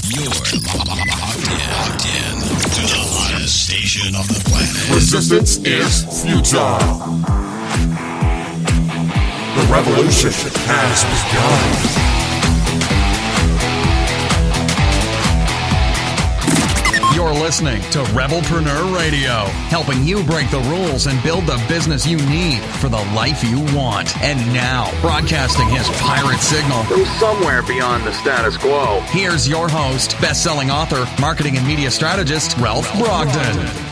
You're locked in to the hottest station on the planet. Resistance is futile. The revolution has begun. You're listening to Rebelpreneur Radio, helping you break the rules and build the business you need for the life you want. And now, broadcasting his pirate signal from somewhere beyond the status quo, here's your host, best-selling author, marketing and media strategist, Ralph Brogden.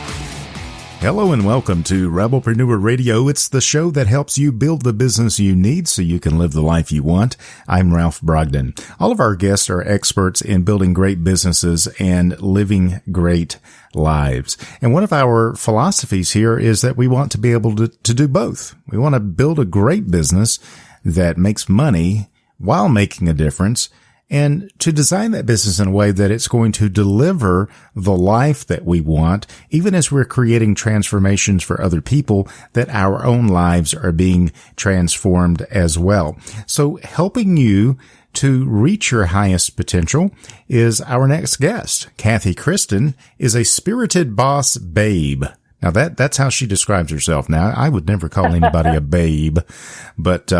Hello and welcome to Rebelpreneur Radio. It's the show that helps you build the business you need so you can live the life you want. I'm Ralph Brogden. All of our guests are experts in building great businesses and living great lives. And one of our philosophies here is that we want to be able to do both. We want to build a great business that makes money while making a difference, and to design that business in a way that it's going to deliver the life that we want, even as we're creating transformations for other people, that our own lives are being transformed as well. So helping you to reach your highest potential is our next guest. Cathy Christen is a spirited boss babe. Now that's how she describes herself. Now, I would never call anybody a babe, but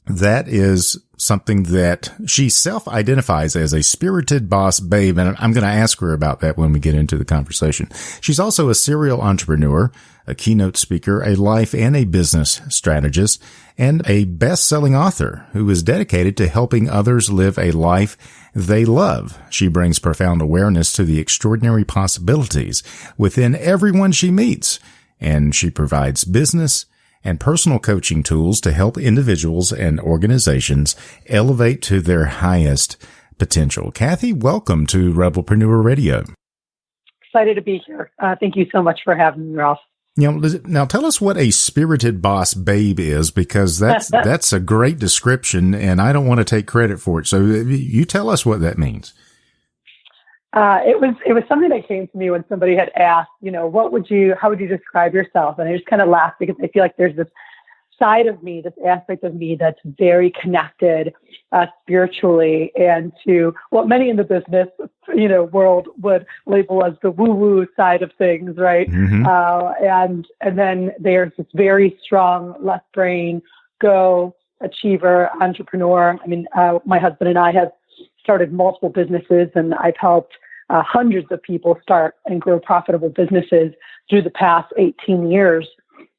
that is something that she self-identifies as, a spirited boss babe, and I'm going to ask her about that when we get into the conversation. She's also a serial entrepreneur, a keynote speaker, a life and a business strategist, and a best-selling author who is dedicated to helping others live a life they love. She brings profound awareness to the extraordinary possibilities within everyone she meets, and she provides business and personal coaching tools to help individuals and organizations elevate to their highest potential. Cathy, welcome to Rebelpreneur Radio. Excited to be here. Thank you so much for having me, Ralph. Now tell us what a spirited boss babe is, because that's a great description, and I don't want to take credit for it. So you tell us what that means. It was something that came to me when somebody had asked, how would you describe yourself? And I just kind of laughed, because I feel like there's this side of me, this aspect of me that's very connected spiritually, and to what many in the business, world would label as the woo-woo side of things, right? Mm-hmm. And then there's this very strong left brain, go, achiever, entrepreneur. I mean, my husband and I have started multiple businesses, and I've helped hundreds of people start and grow profitable businesses through the past 18 years.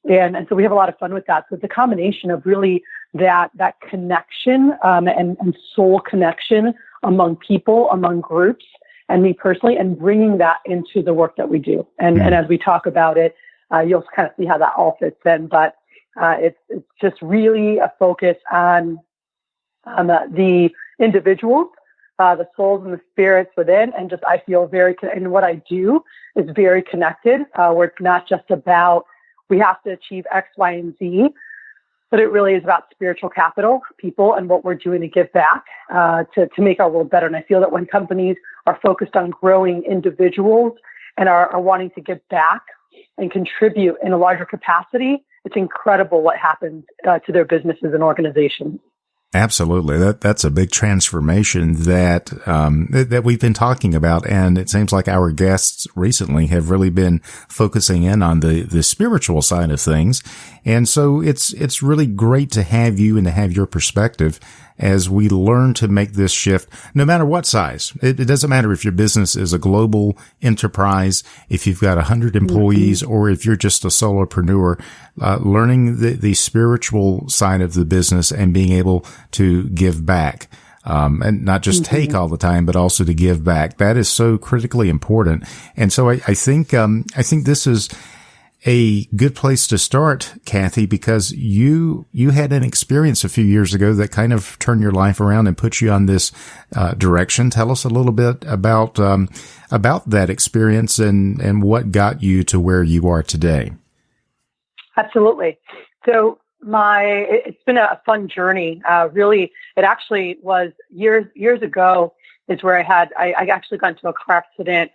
And so we have a lot of fun with that. So it's a combination of really that connection and soul connection among people, among groups, and me personally, and bringing that into the work that we do. And as we talk about it, you'll kind of see how that all fits in. But it's just really a focus on the individuals, the souls and the spirits within, and just I feel and what I do is very connected, where it's not just about we have to achieve X, Y, and Z, but it really is about spiritual capital, people, and what we're doing to give back to make our world better. And I feel that when companies are focused on growing individuals and are wanting to give back and contribute in a larger capacity, it's incredible what happens to their businesses and organizations. Absolutely. That's a big transformation that we've been talking about. And it seems like our guests recently have really been focusing in on the spiritual side of things. And so it's really great to have you and to have your perspective as we learn to make this shift, no matter what size. It doesn't matter if your business is a global enterprise, if you've got 100 employees, or if you're just a solopreneur, learning the spiritual side of the business and being able to give back. And not just take all the time, but also to give back. That is so critically important. And so I think this is a good place to start, Cathy, because you had an experience a few years ago that kind of turned your life around and put you on this direction. Tell us a little bit about that experience and what got you to where you are today. Absolutely. So it's been a fun journey. Really, it actually was years ago is where I actually got into a car accident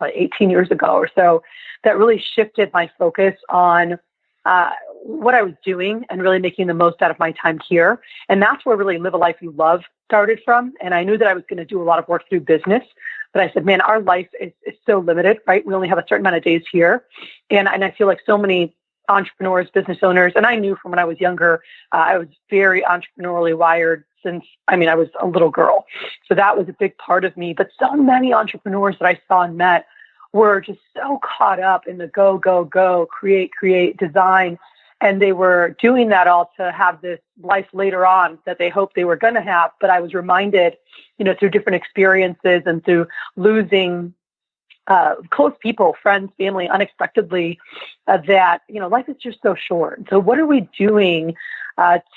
18 years ago or so that really shifted my focus on what I was doing and really making the most out of my time here. And that's where really Live a Life You Love started from. And I knew that I was going to do a lot of work through business. But I said, man, our life is so limited, right? We only have a certain amount of days here. And I feel like so many entrepreneurs, business owners, and I knew from when I was younger, I was very entrepreneurially wired since, I was a little girl. So that was a big part of me. But so many entrepreneurs that I saw and met were just so caught up in the go, go, go, create, design. And they were doing that all to have this life later on that they hoped they were going to have. But I was reminded, through different experiences and through losing close people, friends, family, unexpectedly, that, life is just so short. So what are we doing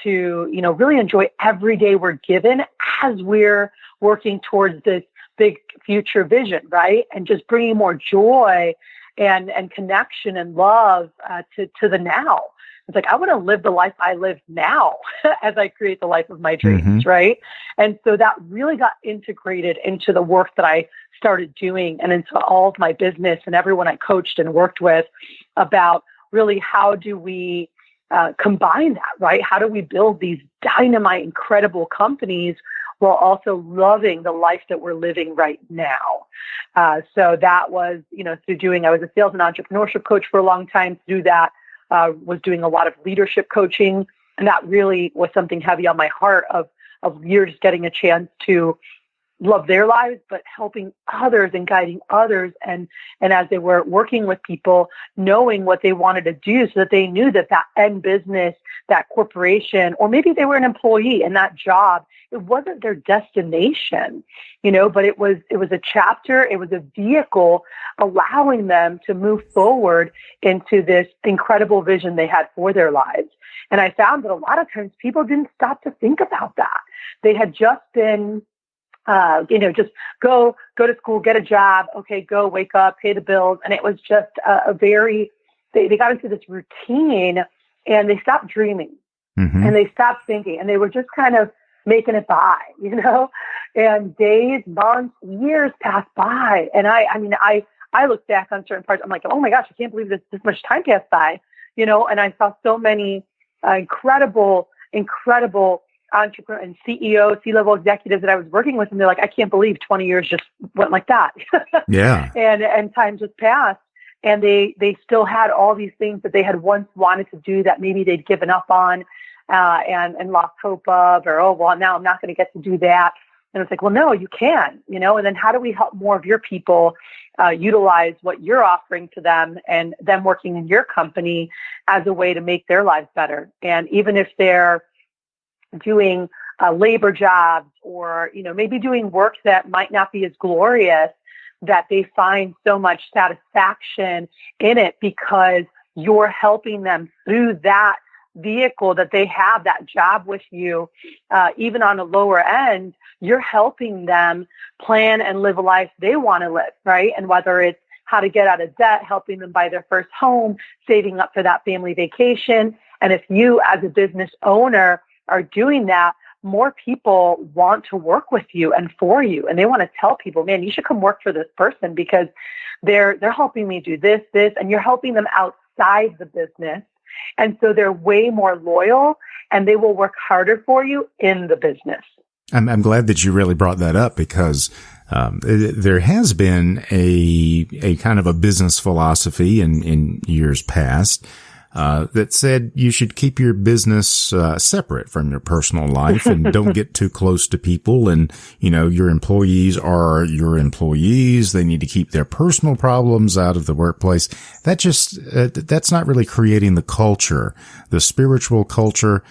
to, really enjoy every day we're given as we're working towards this big future vision, right? And just bringing more joy and connection and love to the now. It's like, I want to live the life I live now as I create the life of my dreams, right? And so that really got integrated into the work that I started doing and into all of my business and everyone I coached and worked with about really how do we combine that, right? How do we build these dynamite, incredible companies while also loving the life that we're living right now? So that was, through doing, I was a sales and entrepreneurship coach for a long time. Through that, was doing a lot of leadership coaching. And that really was something heavy on my heart of years getting a chance to love their lives, but helping others and guiding others. And as they were working with people, knowing what they wanted to do so that they knew that end business, that corporation, or maybe they were an employee in that job, it wasn't their destination, but it was a chapter, it was a vehicle allowing them to move forward into this incredible vision they had for their lives. And I found that a lot of times people didn't stop to think about that. They had just been just go to school, get a job. Okay, go wake up, pay the bills. And it was just they got into this routine and they stopped dreaming and they stopped thinking and they were just kind of making it by, and days, months, years passed by. And I look back on certain parts. I'm like, oh my gosh, I can't believe this much time passed by, and I saw so many incredible entrepreneur and CEO, C-level executives that I was working with, and they're like, I can't believe 20 years just went like that. Yeah. And time just passed, and they still had all these things that they had once wanted to do that maybe they'd given up on, and lost hope of, or, oh, well, now I'm not going to get to do that. And it's like, well, no, you can, and then how do we help more of your people utilize what you're offering to them and them working in your company as a way to make their lives better? And even if they're doing labor jobs or, maybe doing work that might not be as glorious, that they find so much satisfaction in it because you're helping them through that vehicle that they have, that job with you, even on a lower end, you're helping them plan and live a life they want to live, right? And whether it's how to get out of debt, helping them buy their first home, saving up for that family vacation. And if you as a business owner are doing that, more people want to work with you and for you. And they want to tell people, man, you should come work for this person because they're helping me do this, and you're helping them outside the business. And so they're way more loyal and they will work harder for you in the business. I'm glad that you really brought that up because there has been a kind of a business philosophy in years past that said you should keep your business separate from your personal life and don't get too close to people. And, your employees are your employees. They need to keep their personal problems out of the workplace. That's not really creating the culture, the spiritual culture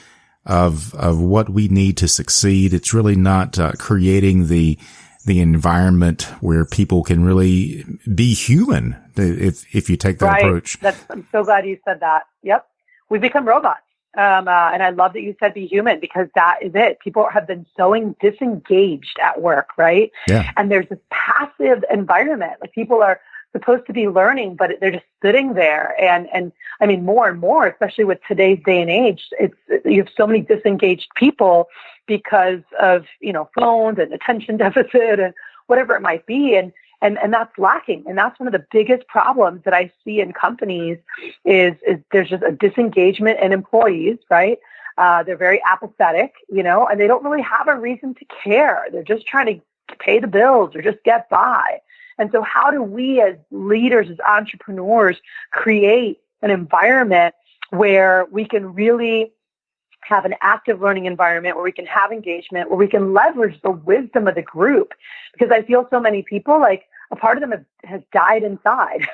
of what we need to succeed. It's really not creating the environment where people can really be human if you take that approach. I'm so glad you said that. Yep. We become robots. And I love that you said be human because that is it. People have been so disengaged at work, right? Yeah. And there's this passive environment. Like people are supposed to be learning, but they're just sitting there. And I mean, more and more, especially with today's day and age, you have so many disengaged people because of, phones and attention deficit and whatever it might be. And And that's lacking. And that's one of the biggest problems that I see in companies is there's just a disengagement in employees, right? They're very apathetic, and they don't really have a reason to care. They're just trying to pay the bills or just get by. And so how do we as leaders, as entrepreneurs, create an environment where we can really have an active learning environment, where we can have engagement, where we can leverage the wisdom of the group? Because I feel so many people, like a part of them has died inside.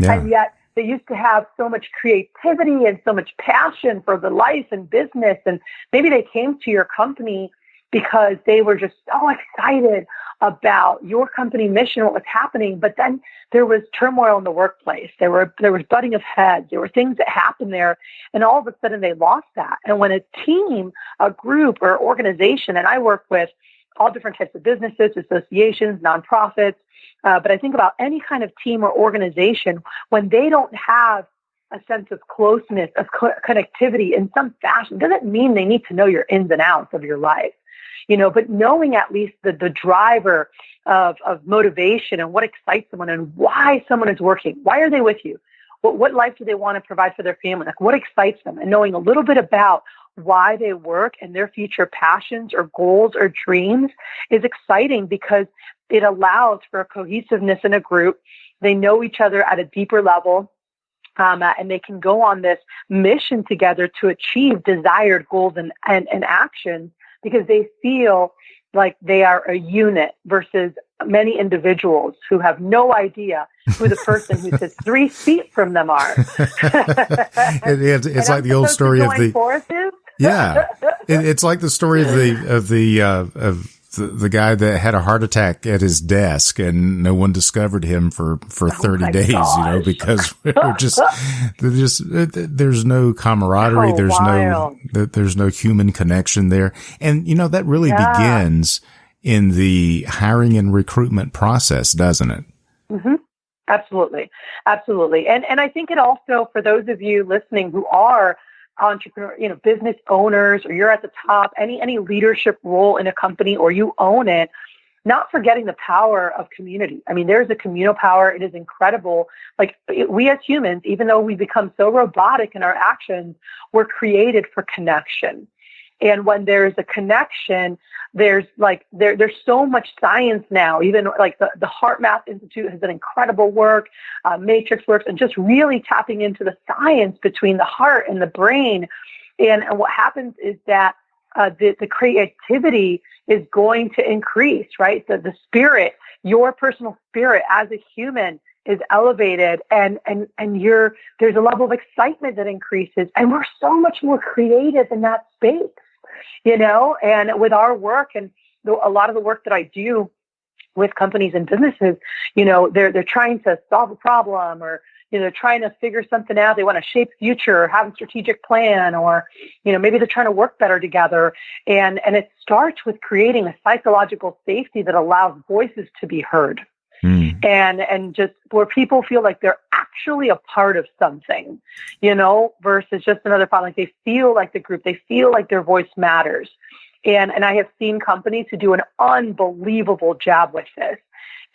And yet they used to have so much creativity and so much passion for the life and business. And maybe they came to your company because they were just so excited about your company mission, what was happening. But then there was turmoil in the workplace. There was butting of heads. There were things that happened there. And all of a sudden they lost that. And when a team, a group or organization, and I work with all different types of businesses, associations, nonprofits, but I think about any kind of team or organization, when they don't have a sense of closeness, of connectivity in some fashion, doesn't mean they need to know your ins and outs of your life. But knowing at least the driver of motivation and what excites someone and why someone is working. Why are they with you? What life do they want to provide for their family? Like, what excites them? And knowing a little bit about why they work and their future passions or goals or dreams is exciting, because it allows for a cohesiveness in a group. They know each other at a deeper level. And they can go on this mission together to achieve desired goals and actions, because they feel like they are a unit versus many individuals who have no idea who the person who sits 3 feet from them are. It's like the old story of the forces. It's like the story of the guy that had a heart attack at his desk and no one discovered him for 30 days, gosh. because there's no camaraderie. There's no human connection there. And, that really begins in the hiring and recruitment process, doesn't it? Mm-hmm. Absolutely. Absolutely. And I think it also, for those of you listening who are entrepreneur, business owners, or you're at the top, any leadership role in a company, or you own it, not forgetting the power of community. I mean, there's a communal power. It is incredible. Like, we as humans, even though we become so robotic in our actions, we're created for connection. And when there's a connection, there's so much science now. Even like the HeartMath Institute has done incredible work, Matrix works, and just really tapping into the science between the heart and the brain. And what happens is that the creativity is going to increase, right? The spirit, your personal spirit as a human, is elevated, and there's a level of excitement that increases, and we're so much more creative in that space, and with our work and a lot of the work that I do with companies and businesses, they're trying to solve a problem, or they're trying to figure something out. They want to shape the future, have a strategic plan, or maybe they're trying to work better together, and it starts with creating a psychological safety that allows voices to be heard. And just where people feel like they're actually a part of something, versus just another part. Like, they feel like the group, they feel like their voice matters. And I have seen companies who do an unbelievable job with this.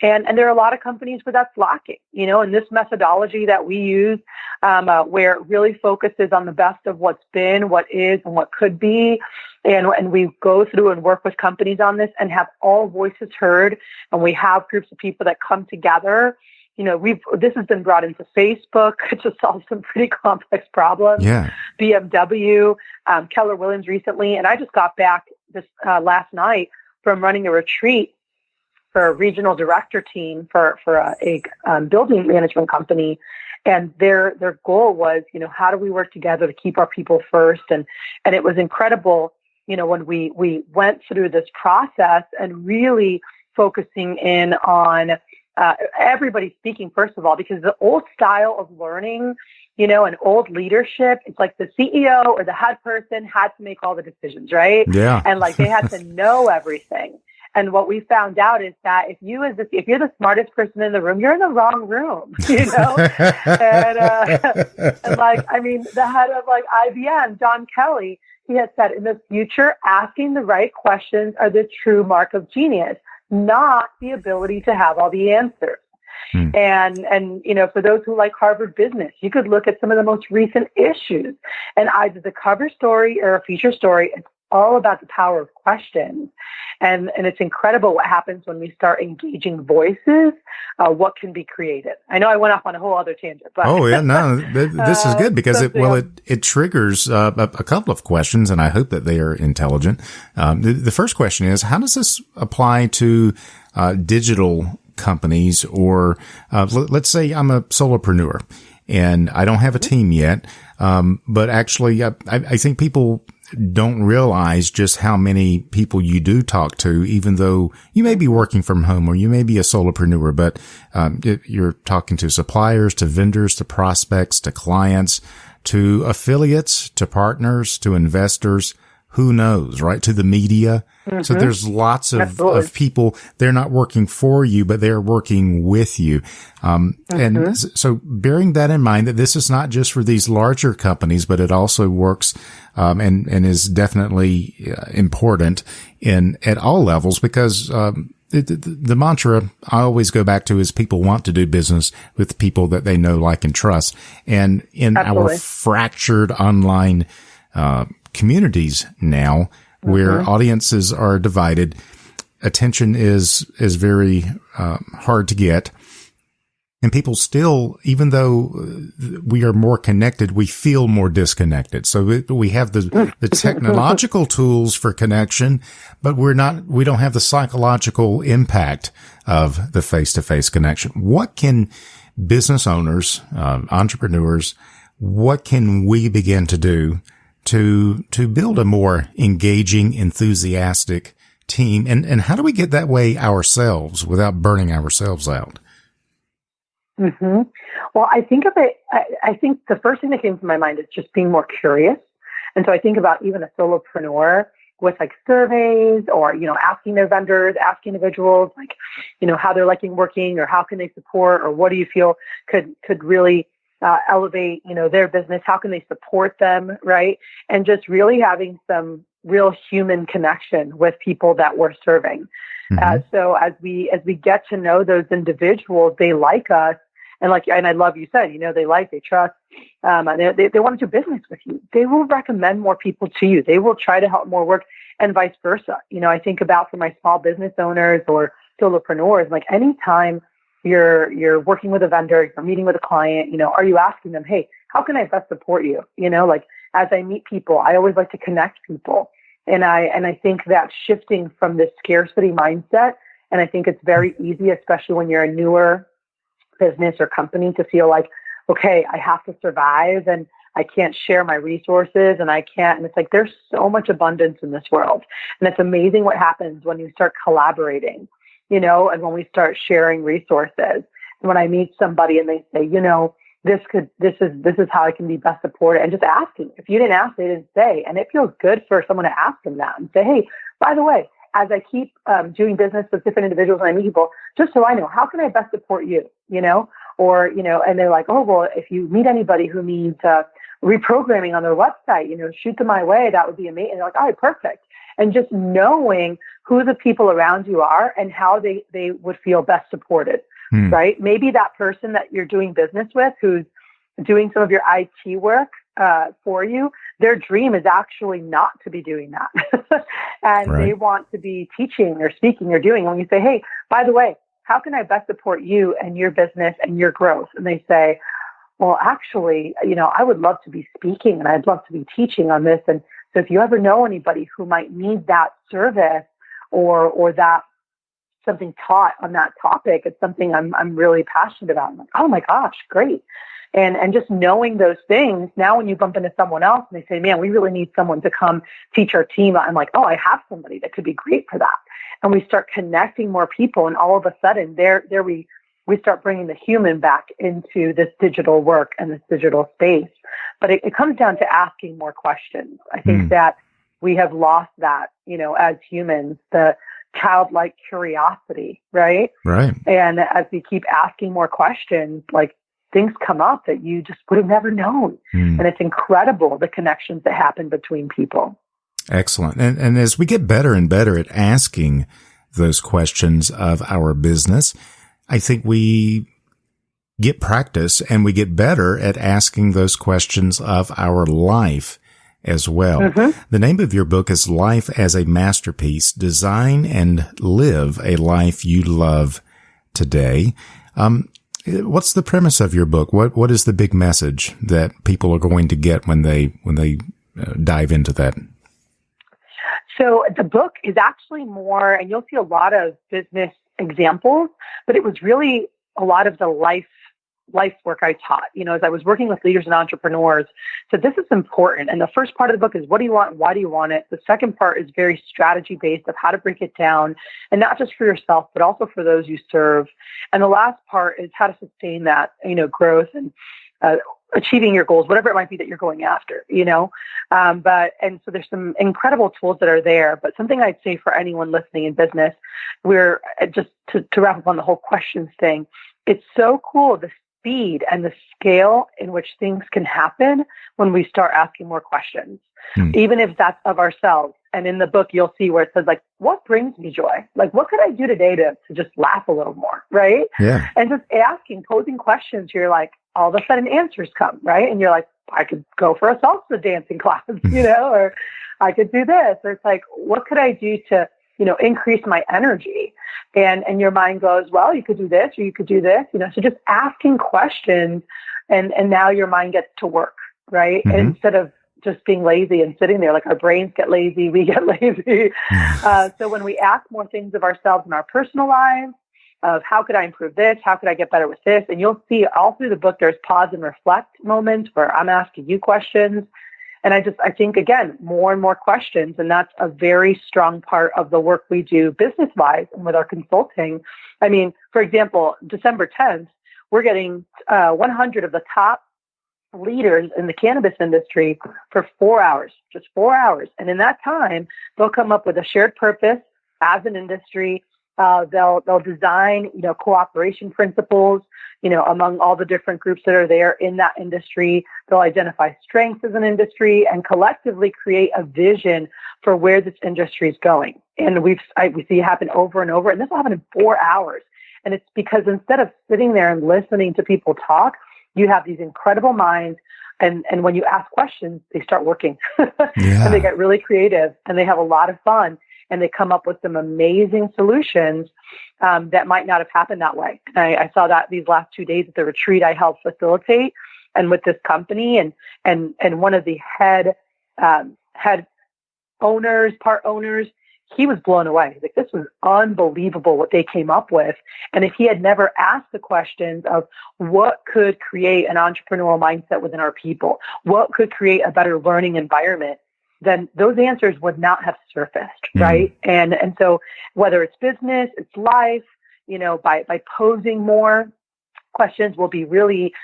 And there are a lot of companies where that's lacking, and this methodology that we use, where it really focuses on the best of what's been, what is, and what could be. And we go through and work with companies on this and have all voices heard. And we have groups of people that come together. This has been brought into Facebook to solve some pretty complex problems. Yeah. BMW, Keller Williams recently. And I just got back this last night from running a retreat for a regional director team for a building management company. And their goal was, how do we work together to keep our people first? And it was incredible, when we went through this process and really focusing in on everybody speaking, first of all, because the old style of learning, and old leadership, it's like the CEO or the head person had to make all the decisions, right? Yeah. And they had to know everything. And what we found out is that if you're the smartest person in the room, you're in the wrong room, and the head of IBM, John Kelly, he had said, in the future, asking the right questions are the true mark of genius, not the ability to have all the answers. And, you know, for those who like Harvard Business, you could look at some of the most recent issues and either the cover story or a feature story. It's all about the power of questions. And it's incredible what happens when we start engaging voices, what can be created. I know I went off on a whole other tangent, but. Oh, yeah, no, this is good because it triggers a couple of questions, and I hope that they are intelligent. The first question is, how does this apply to digital companies, or let's say I'm a solopreneur and I don't have a team yet, but actually I think people don't realize just how many people you do talk to, even though you may be working from home or you may be a solopreneur, but you're talking to suppliers, to vendors, to prospects, to clients, to affiliates, to partners, to investors. Who knows, right? To the media. So there's lots of people. They're not working for you, but they're working with you. And so bearing that in mind, that this is not just for these larger companies, but it also works, and is definitely important at all levels, because, the mantra I always go back to is people want to do business with people that they know, like, and trust. And in our fractured online, communities now, where audiences are divided, attention is very hard to get, and people still, even though we are more connected, we feel more disconnected. So we have the technological tools for connection, but we don't have the psychological impact of the face-to-face connection. What can business owners, entrepreneurs, what can we begin to do to build a more engaging, enthusiastic team? And how do we get that way ourselves without burning ourselves out? Well, I think of it, I think the first thing that came to my mind is just being more curious. And so I think about even a solopreneur with like surveys, or, you know, asking their vendors, asking individuals, like, you know, how they're liking working, or how can they support, or what do you feel could really elevate, you know, their business? How can they support them, right? And just really having some real human connection with people that we're serving. So as we get to know those individuals, they like us, and I love you said, you know, they trust, and they want to do business with you. They will recommend more people to you. They will try to help more work, and vice versa. You know, I think about for my small business owners or solopreneurs, like anytime you're working with a vendor, you're meeting with a client, you know, are you asking them, hey, how can I best support you? You know, like as I meet people, I always like to connect people. And I think that shifting from this scarcity mindset, and I think it's very easy, especially when you're a newer business or company, to feel like, okay, I have to survive and I can't share my resources and it's like, there's so much abundance in this world. And it's amazing what happens when you start collaborating, you know, and when we start sharing resources. And when I meet somebody and they say, you know, this is how I can be best supported, and just asking. If you didn't ask, they didn't say. And it feels good for someone to ask them that and say, hey, by the way, as I keep doing business with different individuals and I meet people, just so I know, how can I best support you? You know, or, you know, and they're like, oh, well, if you meet anybody who needs reprogramming on their website, you know, shoot them my way. That would be amazing. And they're like, all right, perfect. And just knowing who the people around you are and how they would feel best supported, right? Maybe that person that you're doing business with, who's doing some of your IT work for you, their dream is actually not to be doing that. And they want to be teaching or speaking or doing. And when you say, hey, by the way, how can I best support you and your business and your growth? And they say, well, actually, you know, I would love to be speaking and I'd love to be teaching on this. And so if you ever know anybody who might need that service or that something taught on that topic, it's something I'm really passionate about. I'm like, oh my gosh, great. And just knowing those things, now when you bump into someone else and they say, man, we really need someone to come teach our team, I'm like, oh, I have somebody that could be great for that. And we start connecting more people, and all of a sudden there we start bringing the human back into this digital work and this digital space. But it comes down to asking more questions. I think that we have lost that, you know, as humans, the childlike curiosity, right? Right. And as we keep asking more questions, like things come up that you just would have never known. And it's incredible, the connections that happen between people. Excellent. And as we get better and better at asking those questions of our business, I think we get practice and we get better at asking those questions of our life as well. Mm-hmm. The name of your book is Life as a Masterpiece, Design and Live a Life You Love Today. What's the premise of your book? What is the big message that people are going to get when they dive into that? So the book is actually more, and you'll see a lot of business examples, but it was really a lot of the life work I taught, as I was working with leaders and entrepreneurs. So this is important. And the first part of the book is what do you want? Why do you want it? The second part is very strategy based of how to break it down, and not just for yourself, but also for those you serve. And the last part is how to sustain that, growth and achieving your goals, whatever it might be that you're going after, and so there's some incredible tools that are there, but something I'd say for anyone listening in business, we're just to wrap up on the whole questions thing. It's so cool, the speed and the scale in which things can happen when we start asking more questions, even if that's of ourselves. And in the book, you'll see where it says, like, what brings me joy? Like, what could I do today to just laugh a little more, right? Yeah. And just posing questions, you're like, all of a sudden answers come, right? And you're like, I could go for a salsa dancing class, or I could do this. Or it's like, what could I do to, increase my energy? And your mind goes, well, you could do this or you could do this, so just asking questions and now your mind gets to work, right? Mm-hmm. Instead of just being lazy and sitting there, like our brains get lazy, we get lazy. So when we ask more things of ourselves in our personal lives, of how could I improve this? How could I get better with this? And you'll see all through the book, there's pause and reflect moments where I'm asking you questions. And I think, again, more and more questions. And that's a very strong part of the work we do business-wise and with our consulting. I mean, for example, December 10th, we're getting 100 of the top leaders in the cannabis industry for 4 hours, just 4 hours. And in that time, they'll come up with a shared purpose as an industry. They'll design, cooperation principles, among all the different groups that are there in that industry. They'll identify strengths as an industry and collectively create a vision for where this industry is going. And we see it happen over and over. And this will happen in 4 hours. And it's because instead of sitting there and listening to people talk, you have these incredible minds. And when you ask questions, they start working and they get really creative and they have a lot of fun. And they come up with some amazing solutions that might not have happened that way. And I saw that these last 2 days at the retreat I helped facilitate, and with this company, and one of the head owners, part owners, he was blown away. Like, this was unbelievable what they came up with. And if he had never asked the questions of what could create an entrepreneurial mindset within our people, what could create a better learning environment, then those answers would not have surfaced, right? And so whether it's business, it's life, by posing more questions, we'll be really,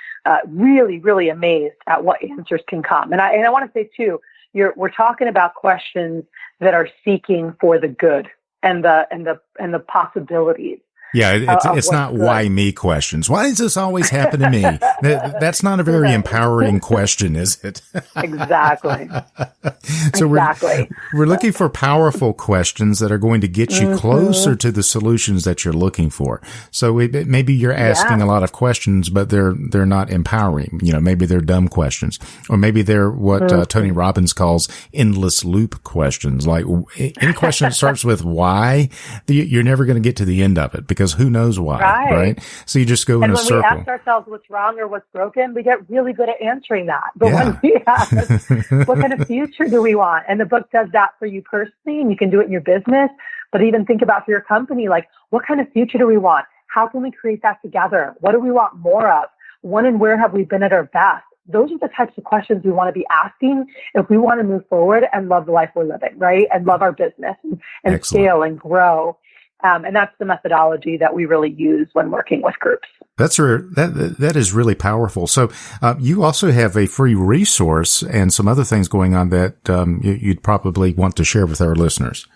really amazed at what answers can come. And I want to say too, we're talking about questions that are seeking for the good and the possibilities. Yeah, it's not why me questions. Why does this always happen to me? That's not a very empowering question, is it? Exactly. So we're looking for powerful questions that are going to get you closer to the solutions that you're looking for. So maybe you're asking a lot of questions, but they're not empowering. Maybe they're dumb questions, or maybe they're what Tony Robbins calls endless loop questions. Like any question that starts with why, you're never going to get to the end of it, because who knows why, right? So you just go in a circle. And when we ask ourselves what's wrong or what's broken, we get really good at answering that. But when we ask, what kind of future do we want? And the book does that for you personally, and you can do it in your business, but even think about for your company, like, what kind of future do we want? How can we create that together? What do we want more of? When and where have we been at our best? Those are the types of questions we want to be asking if we want to move forward and love the life we're living, right? And love our business and scale and grow. And that's the methodology that we really use when working with groups. That is really powerful. So you also have a free resource and some other things going on that you'd probably want to share with our listeners.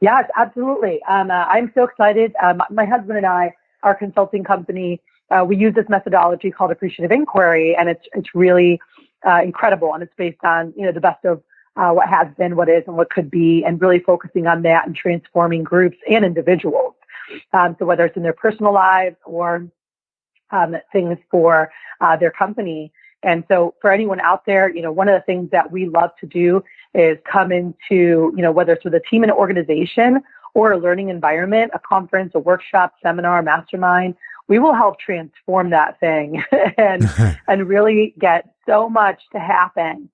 Yes, absolutely. I'm so excited. My husband and I, our consulting company, we use this methodology called appreciative inquiry, and it's really incredible. And it's based on the best of what has been, what is, and what could be, and really focusing on that and transforming groups and individuals. So whether it's in their personal lives or things for their company. And so for anyone out there, one of the things that we love to do is come into, whether it's with a team and organization or a learning environment, a conference, a workshop, seminar, mastermind, we will help transform that thing and really get so much to happen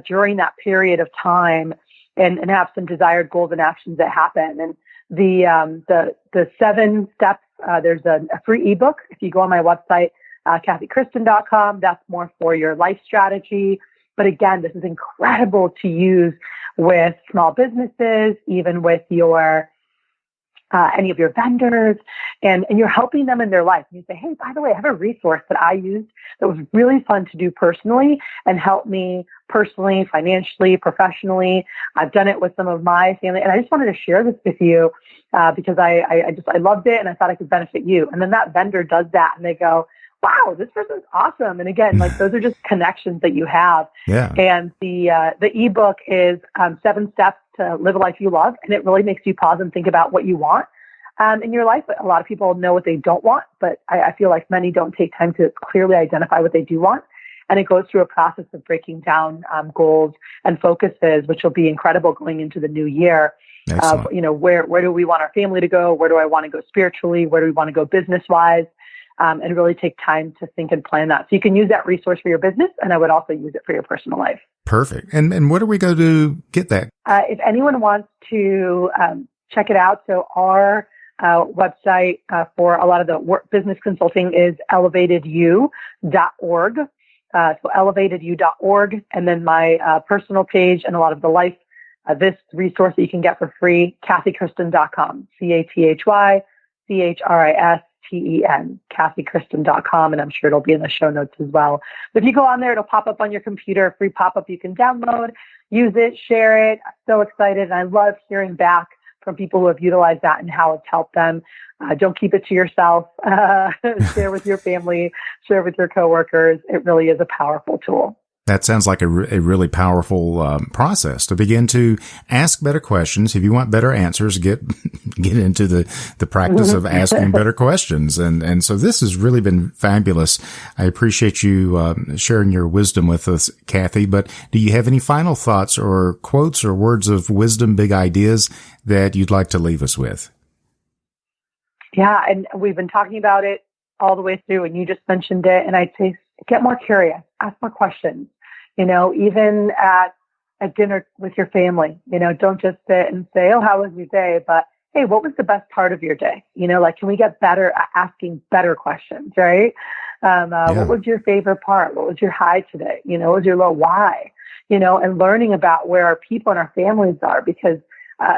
during that period of time and have some desired goals and actions that happen. And the 7 steps, there's a free ebook. If you go on my website, KathyChristen.com, that's more for your life strategy. But again, this is incredible to use with small businesses, even with your any of your vendors, and you're helping them in their life. And you say, hey, by the way, I have a resource that I used that was really fun to do personally and helped me personally, financially, professionally. I've done it with some of my family, and I just wanted to share this with you because I loved it and I thought I could benefit you. And then that vendor does that, and they go, wow, this person's awesome. And again, those are just connections that you have. Yeah. And the ebook is 7 steps to live a life you love. And it really makes you pause and think about what you want in your life. A lot of people know what they don't want, but I feel like many don't take time to clearly identify what they do want. And it goes through a process of breaking down goals and focuses, which will be incredible going into the new year. Where do we want our family to go? Where do I want to go spiritually? Where do we want to go business-wise? And really take time to think and plan that. So you can use that resource for your business, and I would also use it for your personal life. Perfect. And where do we go to get that? If anyone wants to check it out, so our website for a lot of the business consulting is elevatedu.org. So elevatedu.org. And then my personal page and a lot of the life, this resource that you can get for free, KathyChristen.com, CathyChristen, KathyChristen.com, and I'm sure it'll be in the show notes as well. But if you go on there, it'll pop up on your computer, a free pop-up you can download, use it, share it. I'm so excited, and I love hearing back from people who have utilized that and how it's helped them. Don't keep it to yourself. Share with your family, share with your coworkers. It really is a powerful tool. That sounds like a really powerful process to begin to ask better questions. If you want better answers, get into the practice of asking better questions. And so this has really been fabulous. I appreciate you sharing your wisdom with us, Cathy. But do you have any final thoughts or quotes or words of wisdom, big ideas that you'd like to leave us with? Yeah, and we've been talking about it all the way through, and you just mentioned it. And I'd say get more curious, ask more questions. Even at dinner with your family, don't just sit and say, oh, how was your day? But, hey, what was the best part of your day? Can we get better at asking better questions, right? What was your favorite part? What was your high today? What was your low? Why? And learning about where our people and our families are, because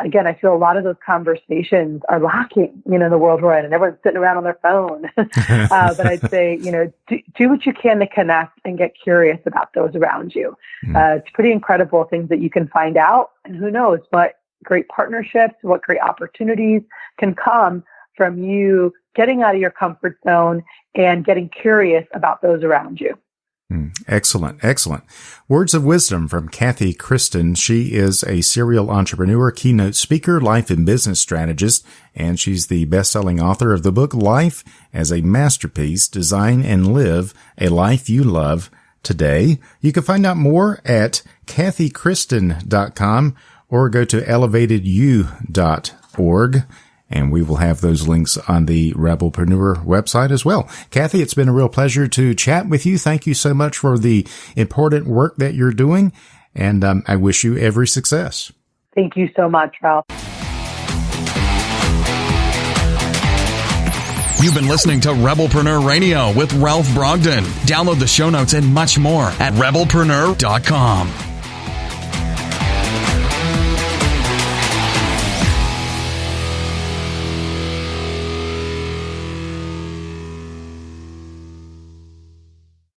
again, I feel a lot of those conversations are lacking, in the world we're in, and everyone's sitting around on their phone. But I'd say, do what you can to connect and get curious about those around you. It's pretty incredible things that you can find out, and who knows what great partnerships, what great opportunities can come from you getting out of your comfort zone and getting curious about those around you. Excellent. Words of wisdom from Cathy Christen. She is a serial entrepreneur, keynote speaker, life and business strategist, and she's the best-selling author of the book Life as a Masterpiece, Design and Live a Life You Love Today. You can find out more at KathyChristen.com or go to elevatedu.org. And we will have those links on the Rebelpreneur website as well. Cathy, it's been a real pleasure to chat with you. Thank you so much for the important work that you're doing. And I wish you every success. Thank you so much, Ralph. You've been listening to Rebelpreneur Radio with Ralph Brogden. Download the show notes and much more at rebelpreneur.com.